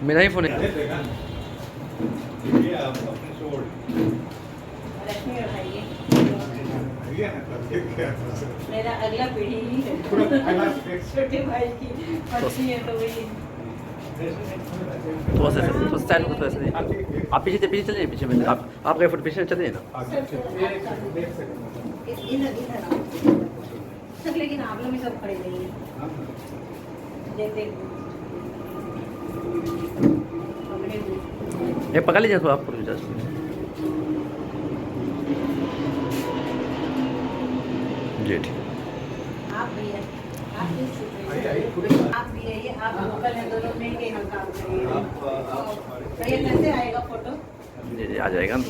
मेरा ही फ़ोन है। ये आप अपने छोड़ रश्मि और भाई ये ना कर के क्या मेरा अगला पीढ़ी ही है पूरा पहला देख छोटे भाई की बच्ची है तो वही थोड़ा सा साइड को थोड़ा सा आप पीछे चलिए पीछे में आप गए फुट पीछे चलिए ना। देख सकते इधर इधर सब लेकिन आप लोग भी सब खड़े रहिए देख देख ये पकड़ लीजिए थोड़ा आप जस्ट। जी ठीक। आप भैया आप भी आप भी आइए आप लोकल हैं दोनों मिलके हम काम करेंगे भैया कैसे आएगा फोटो जी जी आ जाएगा ना।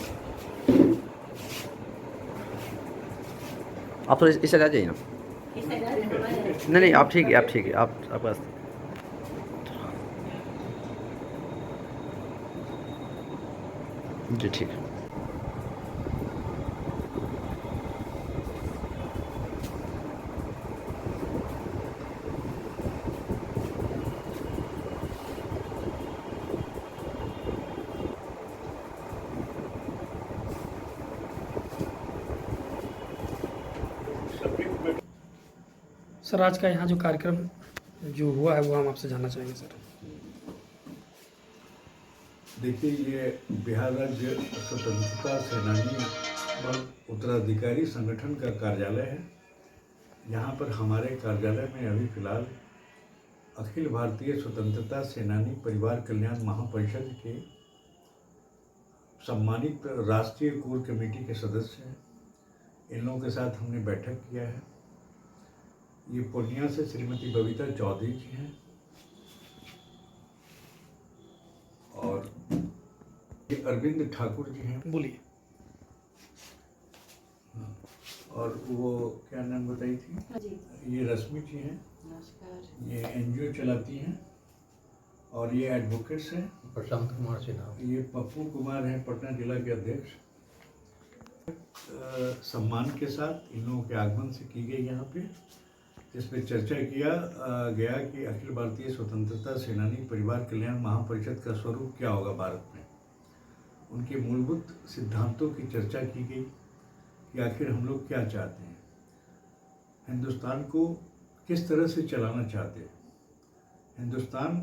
आप थोड़ा इस साइड आ जाइए ना। इस साइड आ जाए नहीं आप ठीक है आप आपका जी ठीक है। सर आज का यहाँ जो कार्यक्रम जो हुआ है वो हम आपसे जानना चाहेंगे सर। देखिए ये बिहार राज्य स्वतंत्रता सेनानी व उत्तराधिकारी संगठन का कार्यालय है। यहाँ पर हमारे कार्यालय में अभी फिलहाल अखिल भारतीय स्वतंत्रता सेनानी परिवार कल्याण महापरिषद के सम्मानित राष्ट्रीय कोर कमेटी के सदस्य हैं। इन लोगों के साथ हमने बैठक किया है। ये पूर्णिया से श्रीमती बबीता चौधरी जी हैं और ये अरविंद ठाकुर जी हैं बोलिए। और वो क्या नाम बताई थी, ये रश्मि जी हैं, नमस्कार ये एनजीओ चलाती हैं और ये एडवोकेट्स हैं प्रशांत कुमार सिन्हा। ये पप्पू कुमार हैं पटना जिला के अध्यक्ष। सम्मान के साथ इन लोगों के आगमन से की गई यहाँ पे, जिसमें चर्चा किया गया कि अखिल भारतीय स्वतंत्रता सेनानी परिवार कल्याण महापरिषद का स्वरूप क्या होगा भारत में। उनके मूलभूत सिद्धांतों की चर्चा की गई कि आखिर हम लोग क्या चाहते हैं, हिंदुस्तान को किस तरह से चलाना चाहते हैं। हिंदुस्तान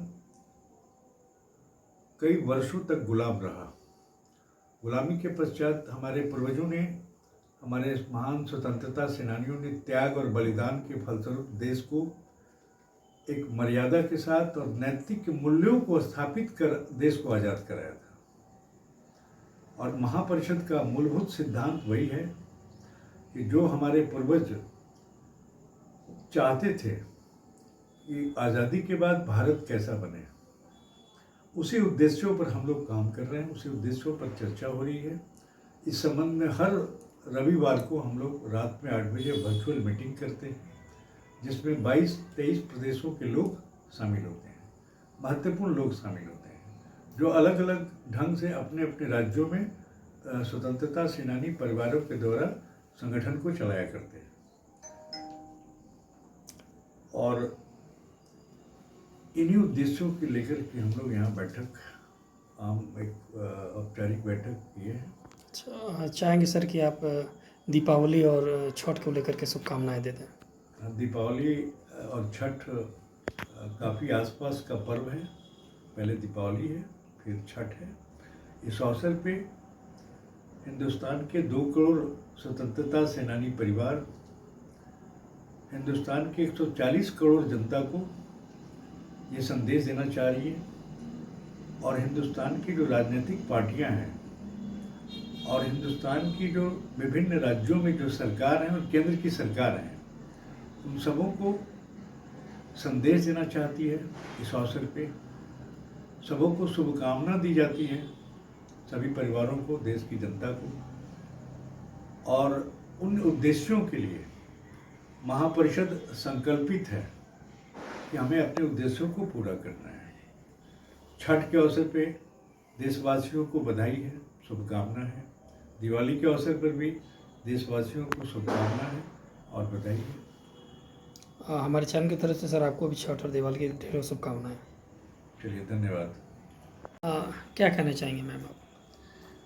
कई वर्षों तक गुलाम रहा। गुलामी के पश्चात हमारे पूर्वजों ने, हमारे महान स्वतंत्रता सेनानियों ने त्याग और बलिदान के फलस्वरूप देश को एक मर्यादा के साथ और नैतिक मूल्यों को स्थापित कर देश को आज़ाद कराया था। और महापरिषद का मूलभूत सिद्धांत वही है कि जो हमारे पूर्वज चाहते थे कि आज़ादी के बाद भारत कैसा बने, उसी उद्देश्यों पर हम लोग काम कर रहे हैं, उसी उद्देश्यों पर चर्चा हो रही है। इस संबंध में हर रविवार को हम लोग रात में 8 बजे वर्चुअल मीटिंग करते हैं, जिसमें 22-23 प्रदेशों के लोग शामिल होते हैं, महत्वपूर्ण लोग शामिल होते हैं, जो अलग अलग ढंग से अपने अपने राज्यों में स्वतंत्रता सेनानी परिवारों के द्वारा संगठन को चलाया करते हैं। और इन्हीं उद्देश्यों के लेकर के हम लोग यहाँ बैठक, आम एक औपचारिक बैठक किए हैं। चाहेंगे सर कि आप दीपावली और छठ को लेकर के शुभकामनाएं दे दें। दीपावली और छठ काफ़ी आसपास का पर्व है। पहले दीपावली है, फिर छठ है। इस अवसर पे हिंदुस्तान के 2 करोड़ स्वतंत्रता सेनानी परिवार, हिंदुस्तान के 140 करोड़ जनता को ये संदेश देना चाह रही है। और हिंदुस्तान की जो राजनीतिक पार्टियां हैं और हिंदुस्तान की जो विभिन्न राज्यों में जो सरकार हैं और केंद्र की सरकार हैं, उन सबों को संदेश देना चाहती है। इस अवसर पे सबों को शुभकामना दी जाती है, सभी परिवारों को, देश की जनता को। और उन उद्देश्यों के लिए महापरिषद संकल्पित है कि हमें अपने उद्देश्यों को पूरा करना है। छठ के अवसर पे देशवासियों को बधाई है, शुभकामना है। दिवाली के अवसर पर भी देशवासियों को शुभकामना है और बधाई है। हमारे चैनल की तरफ से सर आपको भी छठ और दिवाली की ढेरों शुभकामनाएं। चलिए, धन्यवाद। क्या कहना चाहेंगे मैम आप?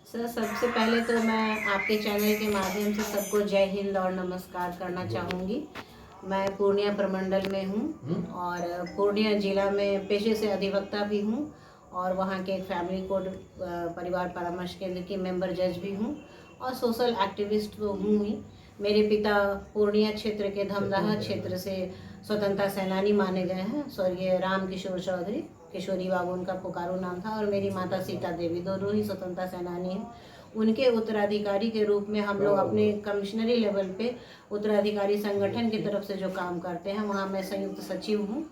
सर, सबसे पहले तो मैं आपके चैनल के माध्यम से सबको जय हिंद और नमस्कार करना चाहूँगी। मैं पूर्णिया प्रमंडल में हूँ और पूर्णिया जिला में पेशे से अधिवक्ता भी हूँ और वहाँ के एक फैमिली कोर्ट परिवार परामर्श केंद्र की मेंबर जज भी हूँ और सोशल एक्टिविस्ट तो हूँ ही। मेरे पिता पूर्णिया क्षेत्र के धमदाहा क्षेत्र से स्वतंत्रता सेनानी माने गए हैं, स्वर्गीय राम किशोर चौधरी, किशोरी बाबू उनका पुकारू नाम था, और मेरी माता सीता देवी, दोनों ही स्वतंत्रता सेनानी हैं। उनके उत्तराधिकारी के रूप में हम लोग अपने कमिश्नरी लेवल पे उत्तराधिकारी संगठन की तरफ से जो काम करते हैं, वहाँ मैं संयुक्त सचिव हूँ।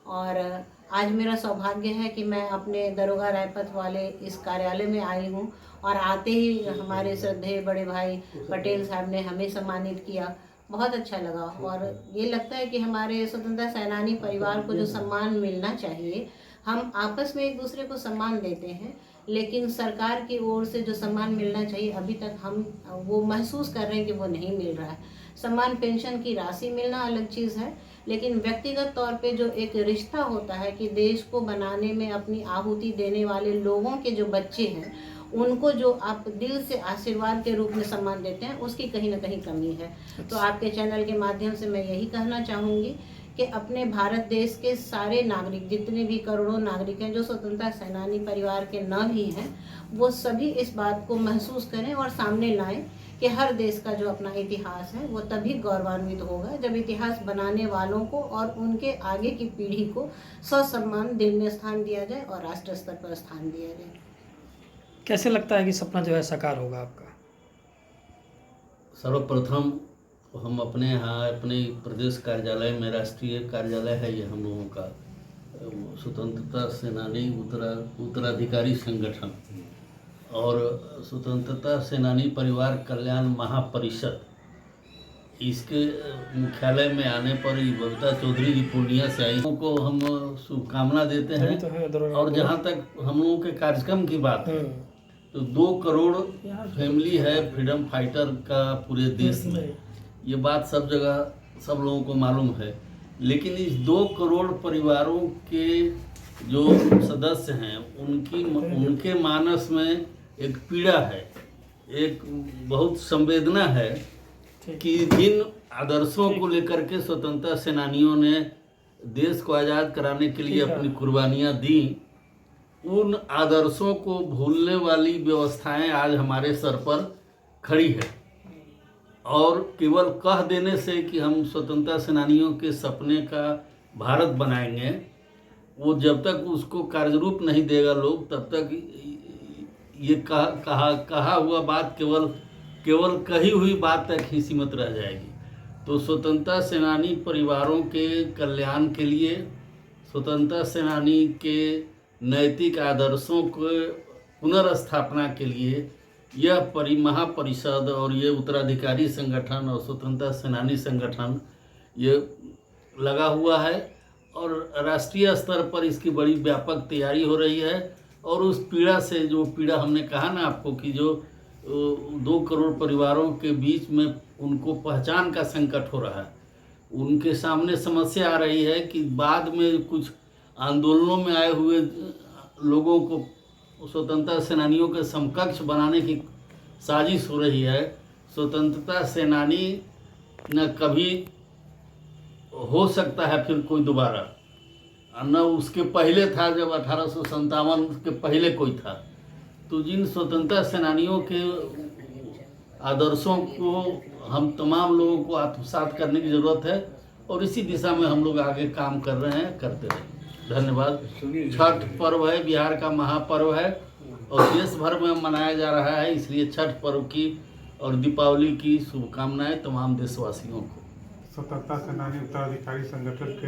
और आज मेरा सौभाग्य है कि मैं अपने दरोगा रायपत वाले इस कार्यालय में आई हूँ और आते ही हमारे श्रद्धेय बड़े भाई पटेल साहब ने हमें सम्मानित किया। बहुत अच्छा लगा और ये लगता है कि हमारे स्वतंत्रता सेनानी परिवार को जो सम्मान मिलना चाहिए, हम आपस में एक दूसरे को सम्मान देते हैं, लेकिन सरकार की ओर से जो सम्मान मिलना चाहिए अभी तक हम वो महसूस कर रहे हैं कि वो नहीं मिल रहा है। सम्मान पेंशन की राशि मिलना अलग चीज़ है, लेकिन व्यक्तिगत तौर पे जो एक रिश्ता होता है कि देश को बनाने में अपनी आहुति देने वाले लोगों के जो बच्चे हैं, उनको जो आप दिल से आशीर्वाद के रूप में सम्मान देते हैं, उसकी कहीं ना कहीं कमी है। तो आपके चैनल के माध्यम से मैं यही कहना चाहूँगी कि अपने भारत देश के सारे नागरिक, जितने भी करोड़ों नागरिक हैं जो स्वतंत्रता सेनानी परिवार के न भी हैं, वो सभी इस बात को महसूस करें और सामने लाएं कि हर देश का जो अपना इतिहास है वो तभी गौरवान्वित होगा जब इतिहास बनाने वालों को और उनके आगे की पीढ़ी को ससम्मान दिल में स्थान दिया जाए और राष्ट्र स्तर पर स्थान दिया जाए। कैसे लगता है कि सपना जो है साकार होगा आपका? सर्वप्रथम हम अपने यहाँ अपने प्रदेश कार्यालय में, राष्ट्रीय कार्यालय है ये हम लोगों का, स्वतंत्रता सेनानी उत्तराधिकारी संगठन और स्वतंत्रता सेनानी परिवार कल्याण महापरिषद, इसके मुख्यालय में आने पर बबीता चौधरी जी पूर्णिया से आई को हम शुभकामना देते हैं। तो और जहाँ तक हम लोगों के कार्यक्रम की बात है, तो 2 करोड़ फैमिली है फ्रीडम फाइटर का पूरे देश में, ये बात सब जगह सब लोगों को मालूम है। लेकिन इस 2 करोड़ परिवारों के जो सदस्य हैं, उनके मानस में एक पीड़ा है, एक बहुत संवेदना है कि जिन आदर्शों को लेकर के स्वतंत्रता सेनानियों ने देश को आज़ाद कराने के लिए अपनी कुर्बानियाँ दी, उन आदर्शों को भूलने वाली व्यवस्थाएं आज हमारे सर पर खड़ी है। और केवल कह देने से कि हम स्वतंत्रता सेनानियों के सपने का भारत बनाएंगे, वो जब तक उसको कार्यरूप नहीं देगा लोग, तब तक ये कहा हुआ बात केवल कही हुई बात तक ही सीमित रह जाएगी। तो स्वतंत्रता सेनानी परिवारों के कल्याण के लिए, स्वतंत्रता सेनानी के नैतिक आदर्शों को पुनर्स्थापना के लिए यह महापरिषद और ये उत्तराधिकारी संगठन और स्वतंत्रता सेनानी संगठन ये लगा हुआ है और राष्ट्रीय स्तर पर इसकी बड़ी व्यापक तैयारी हो रही है। और उस पीड़ा से, जो पीड़ा हमने कहा ना आपको कि जो 2 करोड़ परिवारों के बीच में उनको पहचान का संकट हो रहा है, उनके सामने समस्या आ रही है कि बाद में कुछ आंदोलनों में आए हुए लोगों को स्वतंत्रता सेनानियों के समकक्ष बनाने की साजिश हो रही है। स्वतंत्रता सेनानी न कभी हो सकता है फिर कोई दोबारा, न उसके पहले था, जब 1857 के पहले कोई था। तो जिन स्वतंत्रता सेनानियों के आदर्शों को हम तमाम लोगों को आत्मसात करने की ज़रूरत है और इसी दिशा में हम लोग आगे काम कर रहे हैं, करते रहें। धन्यवाद। छठ पर्व है, बिहार का महापर्व है और देश भर में मनाया जा रहा है, इसलिए छठ पर्व की और दीपावली की शुभकामनाएं तमाम देशवासियों को। स्वतंत्रता सेनानी उत्तराधिकारी संगठन के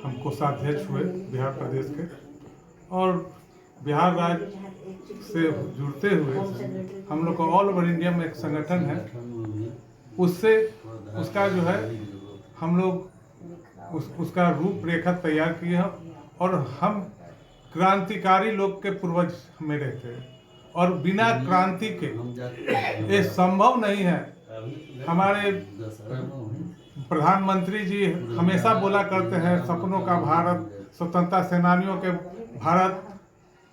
हम कोषाध्यक्ष हुए बिहार प्रदेश के, और बिहार राज्य से जुड़ते हुए हम लोग का ऑल ओवर इंडिया में एक संगठन है, उससे उसका जो है हम लोग उसका रूपरेखा तैयार किए हैं और हम क्रांतिकारी लोग के पूर्वज हमें रहते हैं और बिना क्रांति के ये संभव नहीं है। हमारे प्रधानमंत्री जी हमेशा बोला करते हैं सपनों का भारत, स्वतंत्रता सेनानियों के भारत,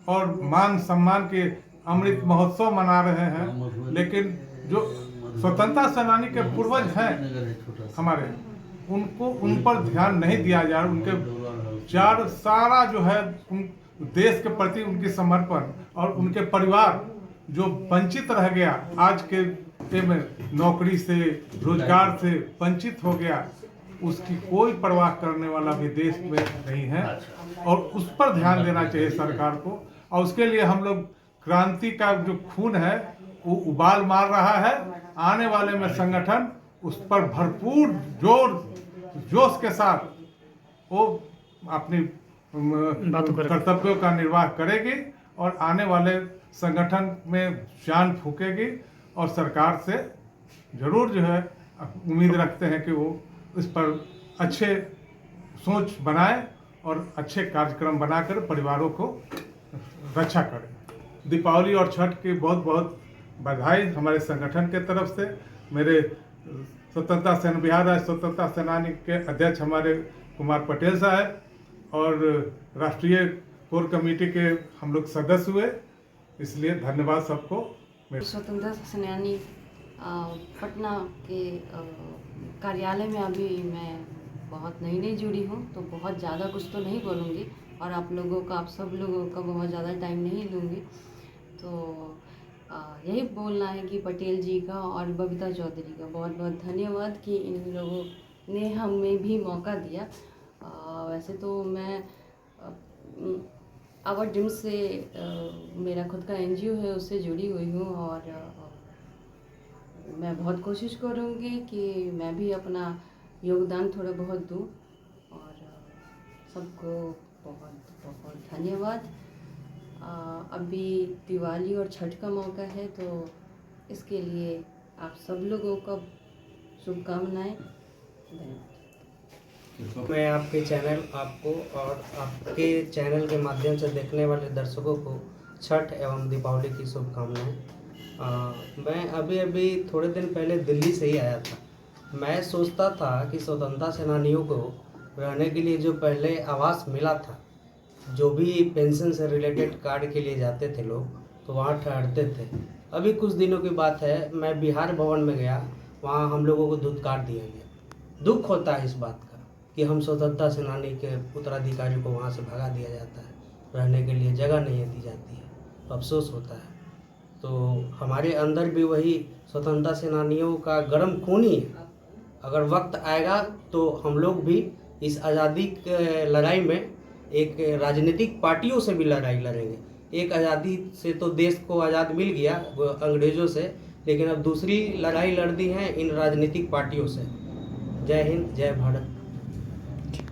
और मान सम्मान के अमृत महोत्सव मना रहे हैं, लेकिन जो स्वतंत्रता सेनानी के पूर्वज हैं हमारे, उनको उन पर ध्यान नहीं दिया जा रहा। उनके सारा जो है उन देश के प्रति उनकी समर्पण और उनके परिवार जो वंचित रह गया, आज के में नौकरी से, रोजगार से वंचित हो गया, उसकी कोई परवाह करने वाला भी देश में नहीं है और उस पर ध्यान देना चाहिए सरकार को। और उसके लिए हम लोग क्रांति का जो खून है वो उबाल मार रहा है। आने वाले में संगठन उस पर भरपूर जोश के साथ वो अपनी कर्तव्यों का निर्वाह करेगी और आने वाले संगठन में जान फूकेगी और सरकार से जरूर जो है उम्मीद रखते हैं कि वो इस पर अच्छे सोच बनाए और अच्छे कार्यक्रम बनाकर परिवारों को रक्षा करें। दीपावली और छठ की बहुत बहुत बधाई हमारे संगठन के तरफ से। मेरे बिहार राज्य स्वतंत्रता सेनानी के अध्यक्ष हमारे कुमार पटेल साहब और राष्ट्रीय कोर कमेटी के हम लोग सदस्य हुए, इसलिए धन्यवाद सबको। स्वतंत्रता सेनानी पटना के कार्यालय में अभी मैं बहुत नई जुड़ी हूँ, तो बहुत ज़्यादा कुछ तो नहीं बोलूँगी और आप सब लोगों का बहुत ज़्यादा टाइम नहीं लूँगी। तो यही बोलना है कि पटेल जी का और बबीता चौधरी का बहुत बहुत धन्यवाद कि इन लोगों ने हमें भी मौका दिया। वैसे तो मैं आवर ड्रीम से मेरा खुद का NGO है, उससे जुड़ी हुई हूँ और मैं बहुत कोशिश करूँगी कि मैं भी अपना योगदान थोड़ा बहुत दूँ और सबको बहुत बहुत धन्यवाद। अभी दिवाली और छठ का मौका है, तो इसके लिए आप सब लोगों को शुभकामनाएं। धन्यवाद। मैं आपके चैनल आपको और आपके चैनल के माध्यम से देखने वाले दर्शकों को छठ एवं दीपावली की शुभकामनाएं। मैं अभी थोड़े दिन पहले दिल्ली से ही आया था। मैं सोचता था कि स्वतंत्रता सेनानियों को रहने के लिए जो पहले आवास मिला था, जो भी पेंशन से रिलेटेड कार्ड के लिए जाते थे लोग, तो वहाँ ठहरते थे। अभी कुछ दिनों की बात है, मैं बिहार भवन में गया, वहाँ हम लोगों को दूध कार्ड दिया गया। दुख होता है इस बात का कि हम स्वतंत्रता सेनानी के उत्तराधिकारी को वहाँ से भगा दिया जाता है, रहने के लिए जगह नहीं दी जाती है, तो अफसोस होता है। तो हमारे अंदर भी वही स्वतंत्रता सेनानियों का गर्म खून ही है। अगर वक्त आएगा तो हम लोग भी इस आज़ादी के लड़ाई में एक राजनीतिक पार्टियों से भी लड़ाई लड़ेंगे। एक आज़ादी से तो देश को आज़ाद मिल गया अंग्रेज़ों से, लेकिन अब दूसरी लड़ाई लड़ दी है इन राजनीतिक पार्टियों से। जय हिंद, जय भारत।